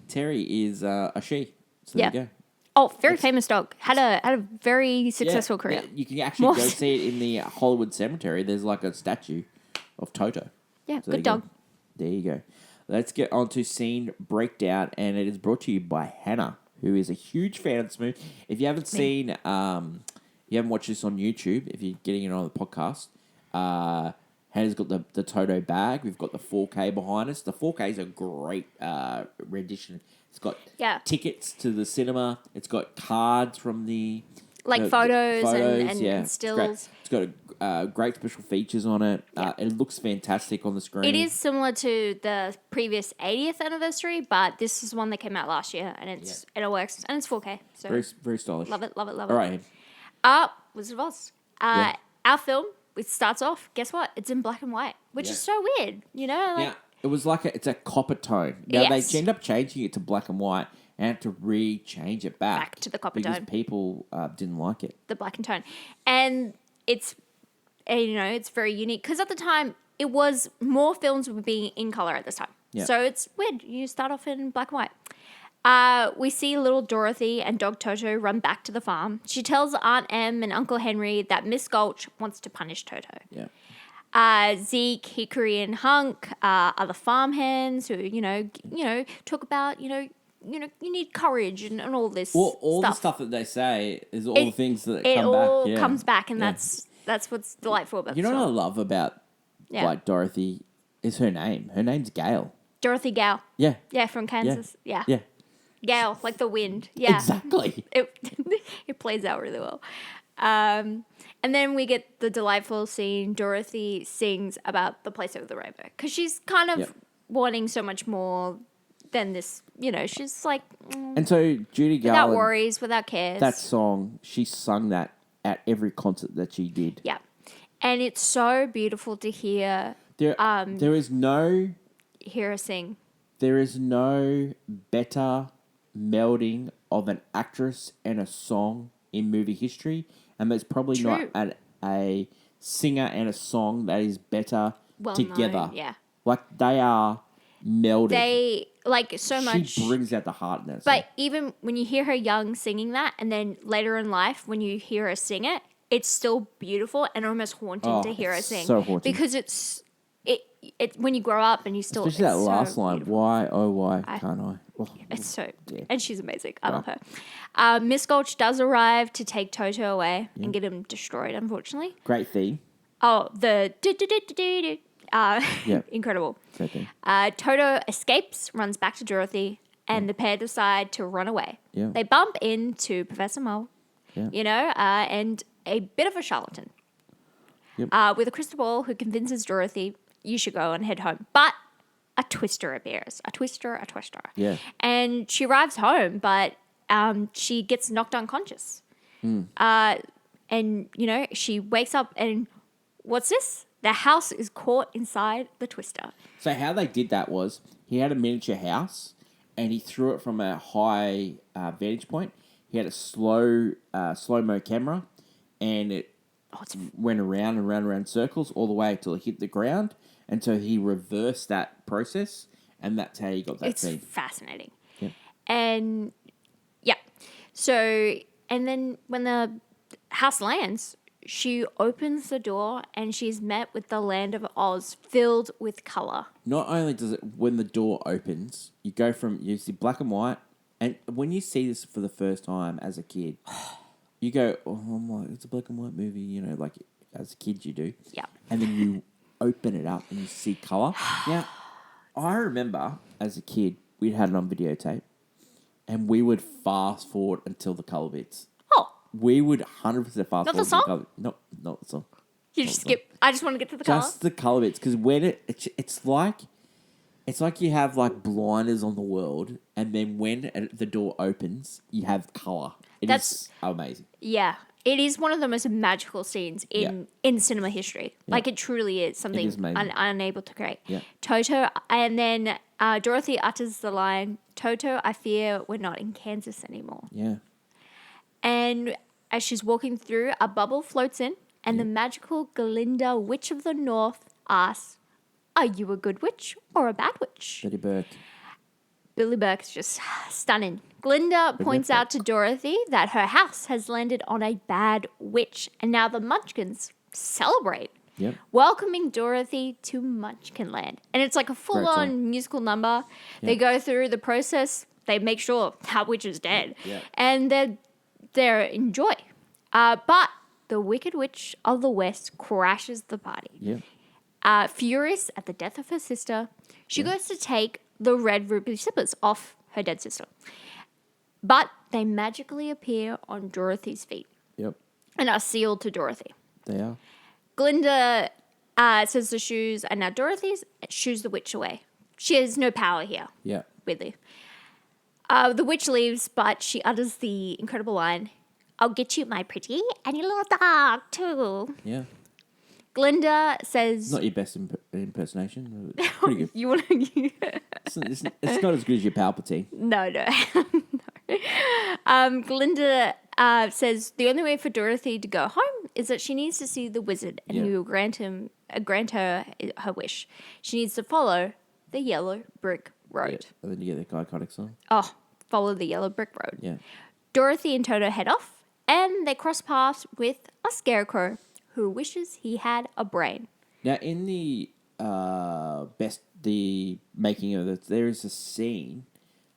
Terry is a she. So there you go. Oh, very famous dog. Had a very successful career. Yeah, you can actually go see it in the Hollywood Cemetery. There's like a statue of Toto. Yeah, So good dog. There you go. Let's get on to Scene Breakdown, and it is brought to you by Hannah, who is a huge fan of this movie. If you haven't seen, you haven't watched this on YouTube, if you're getting it on the podcast, Hannah's got the Toto bag. We've got the 4K behind us. The 4K is a great rendition. It's got tickets to the cinema. It's got cards from the Like photos and yeah. stills. It's got great special features on it. It looks fantastic on the screen. It is similar to the previous 80th anniversary, but this is one that came out last year, and it works, and it's 4K. So very, very stylish. love it. All right. Wizard of Oz. Our film, it starts off, guess what? It's in black and white, which is so weird, you know? Like, now, it was like it's a copper tone. Now, they end up changing it to black and white and had to re-change it back to the copper because tone. people didn't like it. The black and tone. And it's, it's very unique because at the time, it was more films were being in color at this time. Yep. So it's weird. You start off in black and white. We see little Dorothy and dog Toto run back to the farm. She tells Aunt Em and Uncle Henry that Miss Gulch wants to punish Toto. Yeah. Zeke, Hickory, and Hunk are the farmhands who, talk about, you need courage and all this All stuff. the stuff that they say is all the things that come back. It all comes back, and that's what's delightful about You know what I love about like Dorothy is her name. Her name's Gail. Dorothy Gale. Yeah. Yeah, from Kansas. Yeah. Gale, like the wind. Yeah. Exactly. It plays out really well. And then we get the delightful scene. Dorothy sings about the place over the rainbow because she's kind of wanting so much more than this. She's like, and so Judy Garland, without worries, without cares. That song, she sung that at every concert that she did. Yeah, and it's so beautiful to hear. There is no hear her sing. There is no better melding of an actress and a song in movie history, and there's probably not a singer and a song that is better together. Known, yeah, like they are melded. They like so much. She brings out the heart in it. But even when you hear her young singing that, and then later in life when you hear her sing it, it's still beautiful and almost haunting to hear her sing. So haunting because it's when you grow up and you still especially that last line. Beautiful. Why oh why can't I? Oh, it's so and she's amazing. I love her. Miss Gulch does arrive to take Toto away and get him destroyed. Unfortunately, great theme. Oh, the incredible. Great theme. Toto escapes, runs back to Dorothy, and the pair decide to run away. Yeah. They bump into Professor Mole, and a bit of a charlatan. Yep. With a crystal ball who convinces Dorothy, you should go and head home. But a twister appears. A twister. Yeah. And she arrives home, but she gets knocked unconscious. And, she wakes up and what's this? The house is caught inside the twister. So how they did that was he had a miniature house and he threw it from a high vantage point. He had a slow-mo camera and it went around and round in circles all the way until it hit the ground. And so he reversed that process, and that's how he got that scene. It's fascinating. Yeah. And, so, and then when the house lands, she opens the door, and she's met with the land of Oz filled with colour. Not only does it, when the door opens, you see black and white, and when you see this for the first time as a kid, you go, oh, it's a black and white movie, like as a kid you do. Yeah. And then you open it up and you see colour. Now, I remember as a kid, we'd had it on videotape and we would fast forward until the colour bits. Oh. We would 100% fast forward. Not the song? Not the song. You just skip. I just want to get to the colour. Just the colour bits. Because when it's like you have like blinders on the world and then when the door opens, you have colour. It's amazing. Yeah. It is one of the most magical scenes in cinema history. Yeah. Like, it truly is something unable to create. Yeah. Toto, and then Dorothy utters the line, Toto, I fear we're not in Kansas anymore. Yeah. And as she's walking through, a bubble floats in, and the magical Glinda, Witch of the North, asks, are you a good witch or a bad witch? Betty Burke. Billy Burke's just stunning. Glinda points out to Dorothy that her house has landed on a bad witch, and now the Munchkins celebrate, welcoming Dorothy to Munchkinland. And it's like a full-on musical number. Yep. They go through the process. They make sure that witch is dead. Yep. And they're in joy. But the Wicked Witch of the West crashes the party. Yep. Furious at the death of her sister, she goes to take the red ruby slippers off her dead sister. But they magically appear on Dorothy's feet. Yep. and are sealed to Dorothy. They are. Glinda says the shoes are now Dorothy's, shoos the witch away. She has no power here, Yeah. weirdly. The witch leaves, but she utters the incredible line, "I'll get you, my pretty, and your little dog, too." Yeah. Glinda says... Not your best impersonation. It's pretty good. You want to... It's not as good as your Palpatine. No. Glinda says the only way for Dorothy to go home is that she needs to see the wizard, and he will grant her her wish. She needs to follow the yellow brick road. Yeah. And then you get that iconic song. Oh, follow the yellow brick road. Yeah. Dorothy and Toto head off, and they cross paths with a Scarecrow who wishes he had a brain. Now, in the making of it, there is a scene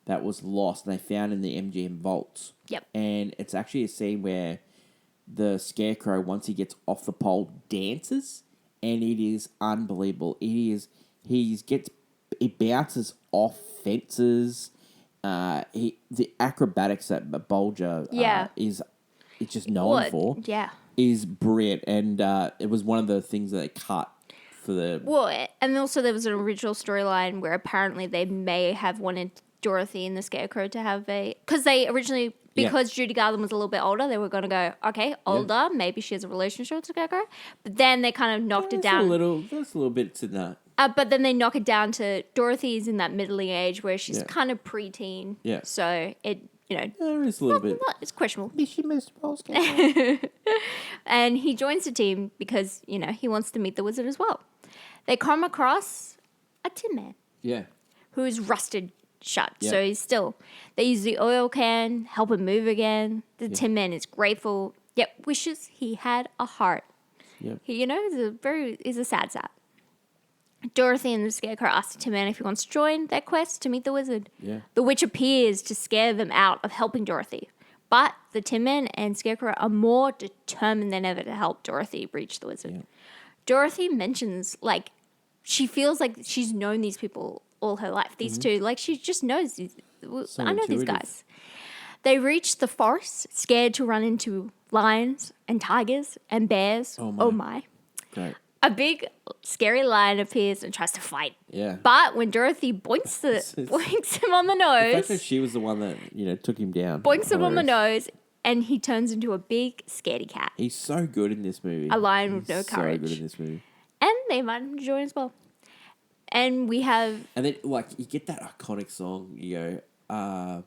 that was lost and they found in the MGM vaults. Yep. And it's actually a scene where the Scarecrow, once he gets off the pole, dances, and it is unbelievable. It bounces off fences. The acrobatics that Bulger is just known for. Yeah. Is brilliant, and it was one of the things that they cut for the... Well, and also there was an original storyline where apparently they may have wanted Dorothy and the Scarecrow to have because they originally, because Judy Garland was a little bit older, they were going to go, okay, older, maybe she has a relationship with Scarecrow, but then they kind of knocked it down. That's a little bit to that. But then they knock it down to Dorothy's in that middling age where she's kind of preteen. Yeah. So it, It's a little bit... it's questionable. She missed the And he joins the team because, he wants to meet the wizard as well. They come across a Tin Man. Yeah. Who's rusted shut. Yeah. So they use the oil can, help him move again. The Tin Man is grateful, yet wishes he had a heart. Yep. He, is a sad sap. Dorothy and the Scarecrow ask the Tin Man if he wants to join their quest to meet the wizard. Yeah. The witch appears to scare them out of helping Dorothy. But the Tin Man and Scarecrow are more determined than ever to help Dorothy reach the wizard. Yeah. Dorothy mentions, she feels like she's known these people all her life. These two, she just knows. I know these guys. They reach the forest, scared to run into lions and tigers and bears. Oh my. Great. A big, scary lion appears and tries to fight. Yeah. But when Dorothy boinks him on the nose... The fact that she was the one that, took him down. Boinks him on the nose, and he turns into a big, scaredy cat. He's so good in this movie. A lion with no courage. So good in this movie. And they invite him to join as well. And we have... And then, you get that iconic song, you go,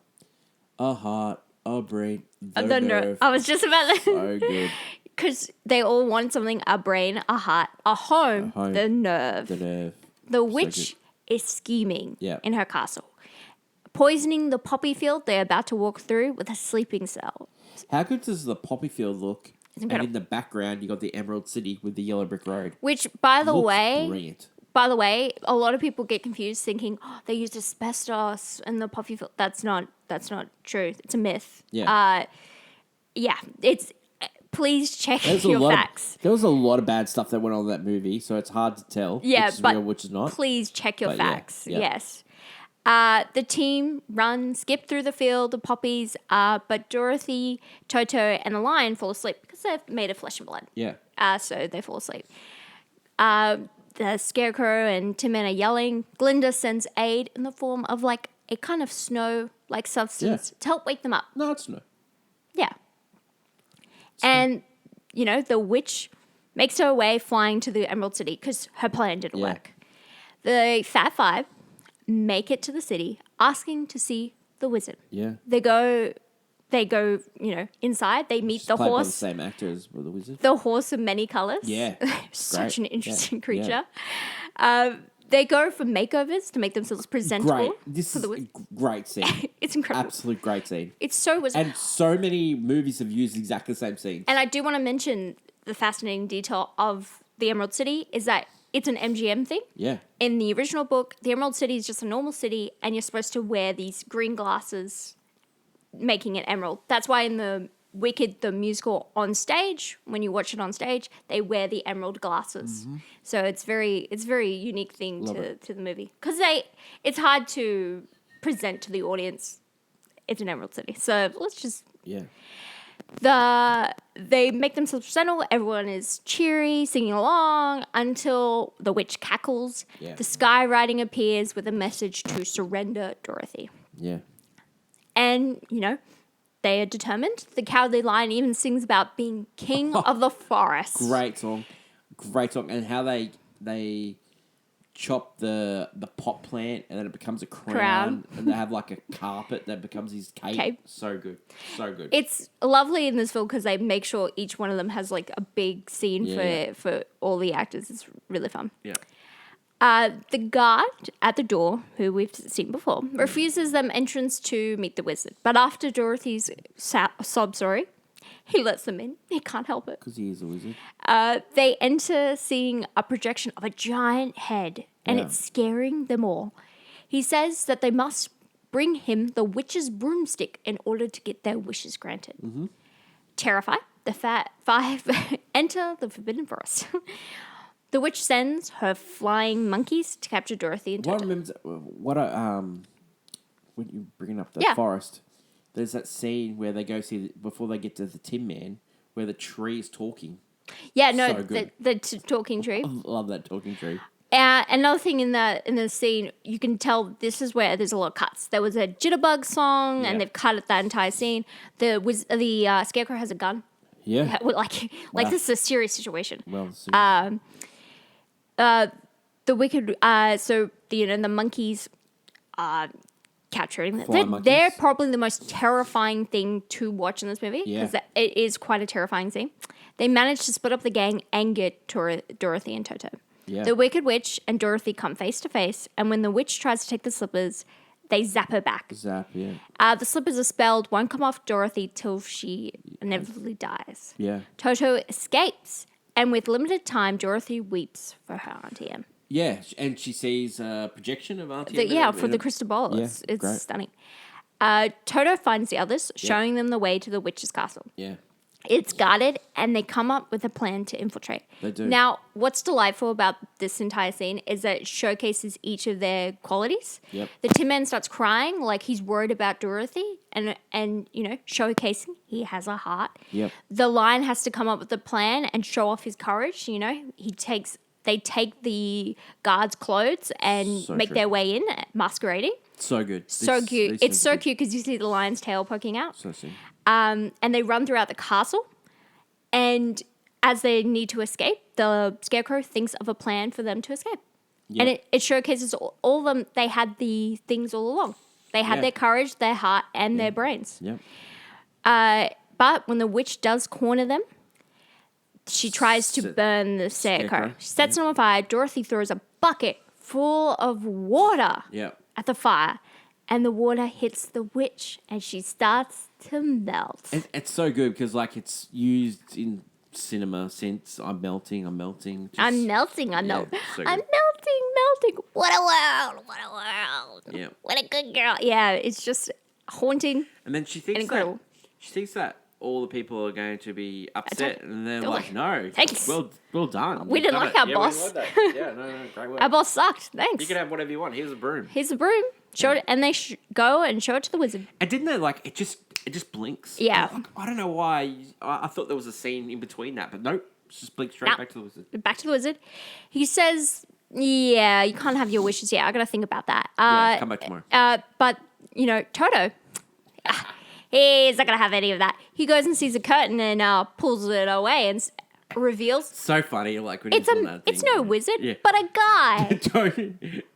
a heart, a brain, the nerve. I was just about to... So good. Because they all want something, a brain, a heart, a home, the nerve. The nerve. The witch is scheming in her castle, poisoning the poppy field they're about to walk through with a sleeping cell. How good does the poppy field look? It's incredible. And in the background, you got the Emerald City with the yellow brick road. Which, by the way... Brilliant. By the way, a lot of people get confused thinking, they used asbestos in the poppy field. That's not true. It's a myth. Yeah. It's... Please check your facts. There was a lot of bad stuff that went on in that movie, so it's hard to tell which is real, which is not. Please check your facts. Yeah. Yes. The team skip through the field of poppies, but Dorothy, Toto, and the lion fall asleep because they're made of flesh and blood. Yeah. So they fall asleep. The Scarecrow and Tin Man are yelling. Glinda sends aid in the form of a kind of snow-like substance to help wake them up. No, it's no. Yeah. And, the witch makes her way flying to the Emerald City because her plan didn't work. The Fat Five make it to the city asking to see the wizard. Yeah. They go, inside. They meet the Played by horse. the same actor as the wizard. The horse of many colors. Yeah. Such an interesting creature. Yeah. They go for makeovers to make themselves presentable. Great. This is a great scene. It's incredible. Absolute great scene. It's so... And so many movies have used exactly the same scene. And I do want to mention the fascinating detail of the Emerald City is that it's an MGM thing. Yeah. In the original book, the Emerald City is just a normal city, and you're supposed to wear these green glasses, making it emerald. That's why in the Wicked, the musical on stage, when you watch it on stage, they wear the emerald glasses. Mm-hmm. So it's very unique thing to the movie. Because it's hard to present to the audience it's an Emerald City. So let's just... Yeah. They make themselves presentable. Everyone is cheery, singing along until the witch cackles. Yeah. The sky writing appears with a message to surrender Dorothy. Yeah. And, they are determined. The Cowardly Lion even sings about being king of the forest. Great song. And how they chop the pot plant and then it becomes a crown. And they have like a carpet that becomes his cape. So good. It's lovely in this film because they make sure each one of them has like a big scene for all the actors. It's really fun. Yeah. The guard at the door, who we've seen before, refuses them entrance to meet the wizard. But after Dorothy's sob story, he lets them in. He can't help it. Because he is a wizard. They enter seeing a projection of a giant head, and it's scaring them all. He says that they must bring him the witch's broomstick in order to get their wishes granted. Mm-hmm. Terrified, the five enter the Forbidden Forest. The witch sends her flying monkeys to capture Dorothy and Toto. When you bring up the forest, there's that scene where they go see, before they get to the Tin Man, where the tree is talking. Yeah, no, so the talking tree. I love that talking tree. Another thing in the scene, you can tell this is where there's a lot of cuts. There was a Jitterbug song, and they've cut that entire scene. The Scarecrow has a gun. Yeah. Like this is a serious situation. Well, the wicked, the monkeys are capturing them. They're probably the most terrifying thing to watch in this movie because it is quite a terrifying scene. They manage to split up the gang and get Dorothy and Toto. Yeah. The Wicked Witch and Dorothy come face to face, and when the witch tries to take the slippers, they zap her back. The slippers are spelled, won't come off Dorothy till she inevitably dies. Yeah. Toto escapes, and with limited time, Dorothy weeps for her Auntie M. Yeah, and she sees a projection of Auntie M. For the crystal ball. It's stunning. Toto finds the others, showing them the way to the witch's castle. Yeah. It's guarded, and they come up with a plan to infiltrate. They do. Now, what's delightful about this entire scene is that it showcases each of their qualities. Yep. The Tin Man starts crying like he's worried about Dorothy, and showcasing he has a heart. Yep. The Lion has to come up with a plan and show off his courage. They take the guards' clothes and make their way in, masquerading. So good. So cute. It's so cute because you see the lion's tail poking out. So soon. And they run throughout the castle. And as they need to escape, the Scarecrow thinks of a plan for them to escape. Yep. And it showcases all of them. They had the things all along. They had their courage, their heart, and their brains. Yep. But when the witch does corner them, she tries to burn the Scarecrow. She sets him on fire. Dorothy throws a bucket full of water at the fire. And the water hits the witch, and she starts to melt. It's so good because, it's used in cinema since I'm melting. I'm melting. So I'm melting. What a world. Yeah. What a good girl. Yeah, it's just haunting. And then she thinks that all the people are going to be upset, and they're like, "No, thanks. Well done. We didn't like our boss. Great work. Our boss sucked. Thanks. You can have whatever you want. Here's a broom. Showed it, and they go and show it to the wizard. And didn't they it just blinks? Yeah. I don't know why. I thought there was a scene in between that, but nope. It's just blinks straight back to the wizard. Back to the wizard. He says, "Yeah, you can't have your wishes yet. I got to think about that." Come back tomorrow. But Toto, he's not gonna have any of that. He goes and sees a curtain and pulls it away and reveals. So funny, when it's it's no wizard, but a guy.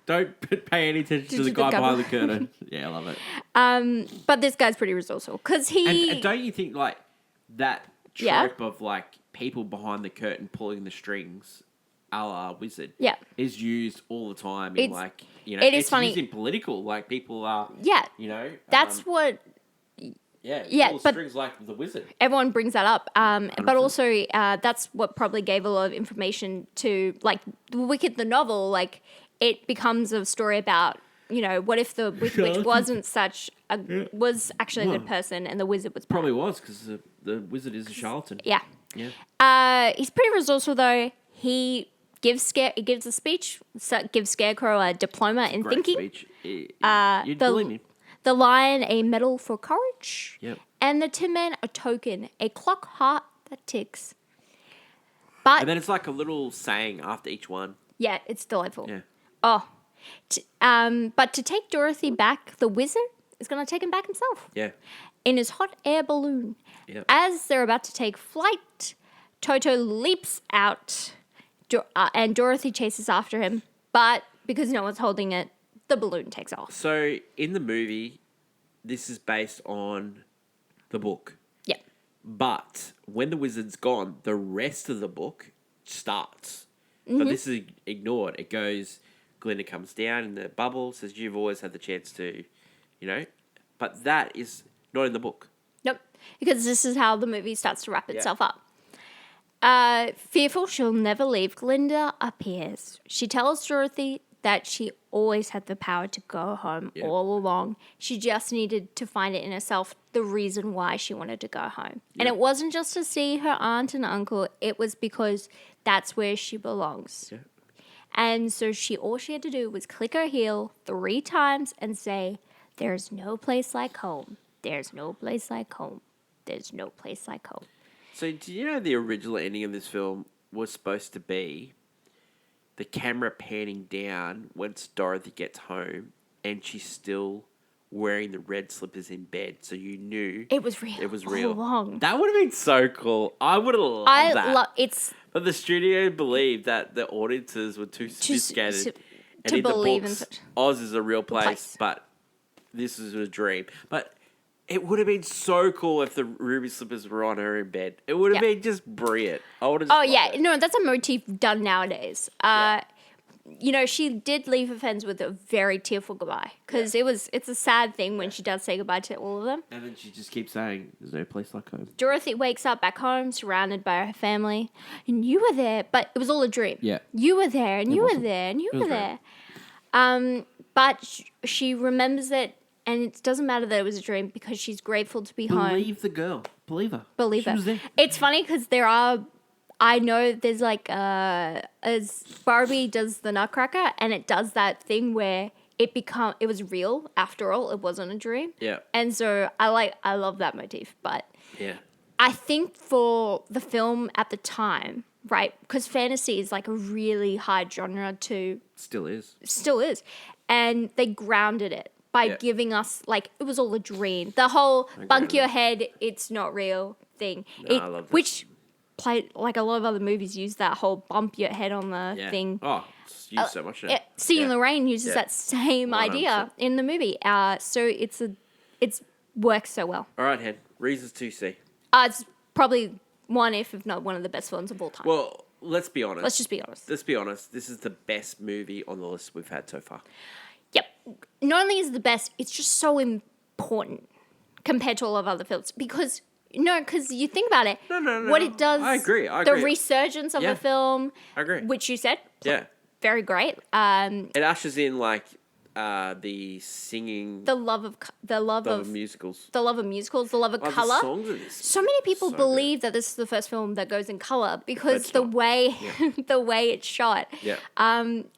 Don't pay any attention to the guy behind the curtain. Yeah, I love it. But this guy's pretty resourceful because he. And don't you think that trope of people behind the curtain pulling the strings, a la wizard, is used all the time in it's funny. Used in political, people are. Yeah. That's what. Pull strings like the wizard. Everyone brings that up. But also that's what probably gave a lot of information to Wicked the novel. It becomes a story about, what if the Wicked Witch wasn't was actually a good person and the wizard was bad. Probably was because the wizard is a charlatan. Yeah. Yeah. He's pretty resourceful though. He gives a speech, gives Scarecrow a diploma in thinking. Speech. You'd believe me. The Lion a medal for courage. Yep. And the Tin Man, a token, a clock heart that ticks. But And then it's like a little saying after each one. yeah, it's delightful. Yeah. Oh. But to take Dorothy back, the wizard is going to take him back himself. Yeah. In his hot air balloon. Yep. As they're about to take flight, Toto leaps out and Dorothy chases after him. But because no one's holding it, the balloon takes off. So in the movie, this is based on the book. Yeah. But when the wizard's gone, the rest of the book starts. But this is ignored. It goes, Glinda comes down in the bubble, says, you've always had the chance to, But that is not in the book. Nope. Because this is how the movie starts to wrap itself up. Fearful she'll never leave, Glinda appears. She tells Dorothy that she always had the power to go home all along. She just needed to find it in herself, the reason why she wanted to go home. And it wasn't just to see her aunt and uncle. It was because that's where she belongs. Yeah. And so all she had to do was click her heel 3 times and say, there's no place like home. There's no place like home. There's no place like home. So do you know the original ending of this film was supposed to be the camera panning down once Dorothy gets home and she's still wearing the red slippers in bed, so you knew it was real. It was real. All along. That would have been so cool. I would have loved that. But the studio believed that the audiences were too sophisticated and to in the believe books, in such Oz is a real place, but this is a dream. But it would have been so cool if the ruby slippers were on her in bed. It would have been just brilliant. I would have. Oh yeah, no, that's a motif done nowadays. She did leave her friends with a very tearful goodbye because it's a sad thing when she does say goodbye to all of them. And then she just keeps saying, "There's no place like home." Dorothy wakes up back home, surrounded by her family, and you were there, but it was all a dream. Yeah, you were there, and you were there, and you were there. But she remembers it. And it doesn't matter that it was a dream because she's grateful to be home. Believe the girl. Believe her. Believe she her. Was there. It's funny because I know there's like, as Barbie does the Nutcracker and it does that thing where it was real after all. It wasn't a dream. Yeah. And so I love that motif. But yeah, I think for the film at the time, right, because fantasy is like a really hard genre to... Still is. And they grounded it by giving us, like, it was all a dream. The whole bunk your head, it's not real thing. No, I love that. Which played, like a lot of other movies use that whole bump your head on the thing. Oh, it's used so much now. Singing in the Rain uses that same 100%. Idea in the movie. So it's works so well. All right, Hen. Reasons to see. It's probably one, if not one of the best films of all time. Well, let's be honest. Let's just be honest. Let's be honest. This is the best movie on the list we've had so far. Yep. Not only is it the best, it's just so important compared to all of other films. Because you think about it. No. What it does. I agree. The resurgence of the film. I agree. Which you said. Yeah. Very great. It ushers in like the singing. The love of musicals. The love of musicals. The love of color. The songs of this. So many people believe that this is the first film that goes in color because the way it's shot. Yeah.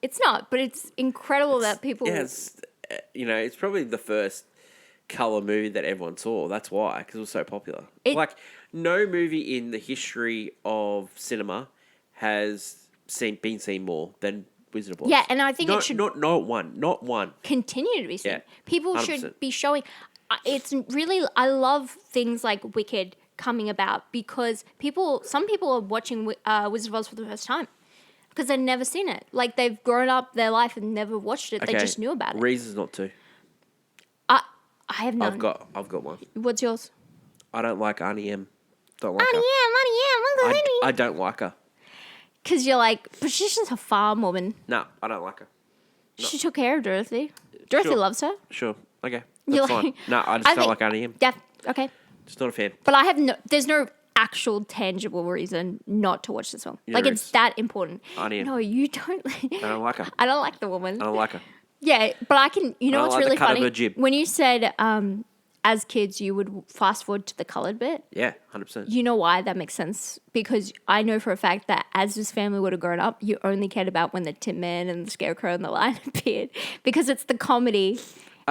It's not, but it's incredible that people. Yeah, it's probably the first color movie that everyone saw. That's why, because it was so popular. Like no movie in the history of cinema has been seen more than Wizard of Oz. Yeah, and I think it should not one continue to be seen. Yeah, people 100%. should be showing. It's really, I love things like Wicked coming about because some people are watching Wizard of Oz for the first time because they've never seen it. Like they've grown up their life and never watched it. Okay. They just knew about it. Reasons not to. I have none. I've got one. What's yours? I don't like Auntie M. Don't like her. Auntie M. I don't like her. Because you're like, but she's just a farm woman. No, I don't like her. No. She took care of Dorothy. Dorothy loves her. Sure. Okay. That's fine. No, I just don't like Auntie M. Yeah, okay. Just not a fan. But there's no actual tangible reason not to watch this film. Yeah, like, it's that important. Auntie M. No, you don't. I don't like her. I don't like the woman. I don't like her. Yeah, but I can, you know what's really funny? Of her jib. When you said, as kids, you would fast forward to the colored bit. Yeah, 100%. You know why that makes sense? Because I know for a fact that as this family would have grown up, you only cared about when the Tin Man and the Scarecrow and the Lion appeared. Because it's the comedy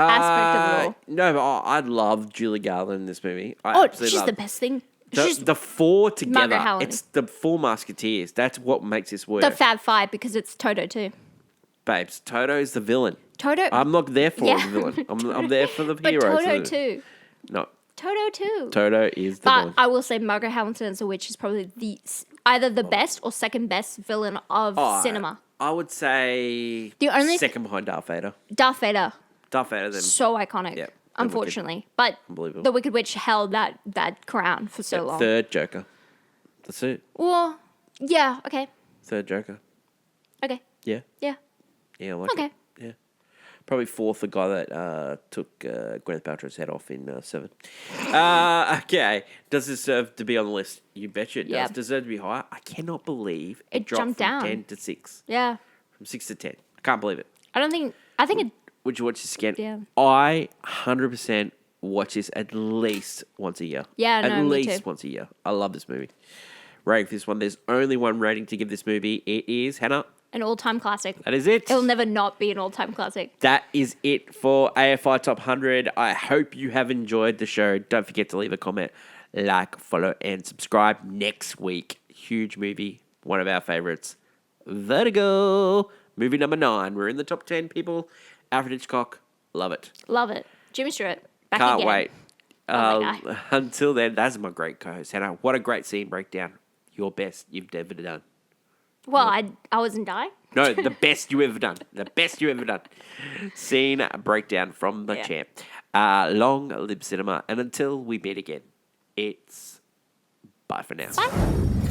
aspect of it all. No, but I love Julie Garland in this movie. I Oh, absolutely she's love the best thing. the four together. Howard. It's the four musketeers. That's what makes this work. The Fab Five, because it's Toto too. Babes, Toto's the villain. Toto. I'm not there for Yeah. the villain. I'm there for the But hero. Toto too. No, Toto too. Toto is the But villain. I will say Margaret Hamilton as a witch is probably either the best or second best villain of cinema. I would say The only second behind Darth Vader. Darth Vader, Darth Vader, then so iconic. Yep. Unfortunately, but Unbelievable. the Wicked Witch held that crown for so long. third Joker. That's it. Well, yeah, okay, Third Joker. yeah, Yeah, I like Okay. it. Yeah, probably fourth, the guy that took Gwyneth Paltrow's head off in Seven. Okay, does it deserve to be on the list? You betcha it does. Yep. Deserve to be higher? I cannot believe It dropped jumped from down. 10 to 6. yeah. From 6 to 10. I can't believe it. I think it. Would you watch this again? Yeah. I 100% watch this at least once a year. Yeah, at no, me least too. once a year. I love this movie. Rating for this one. There's only one rating to give this movie. It is Hannah. An all-time classic. That is it. It'll never not be an all-time classic. That is it for AFI Top 100. I hope you have enjoyed the show. Don't forget to leave a comment, like, follow, and subscribe. Next week, huge movie, one of our favorites, Vertigo. Movie number 9. We're in the top 10, people. Alfred Hitchcock. Love it. Love it. Jimmy Stewart. Back Can't again. wait. Oh my God. Until then, that's my great co-host, Hannah. What a great scene breakdown. Your best you've ever done. Well, I wasn't dying. No, the best you ever done. The best you ever done. Scene breakdown from the Yeah. champ. Long live cinema. And until we meet again, it's bye for now. Bye.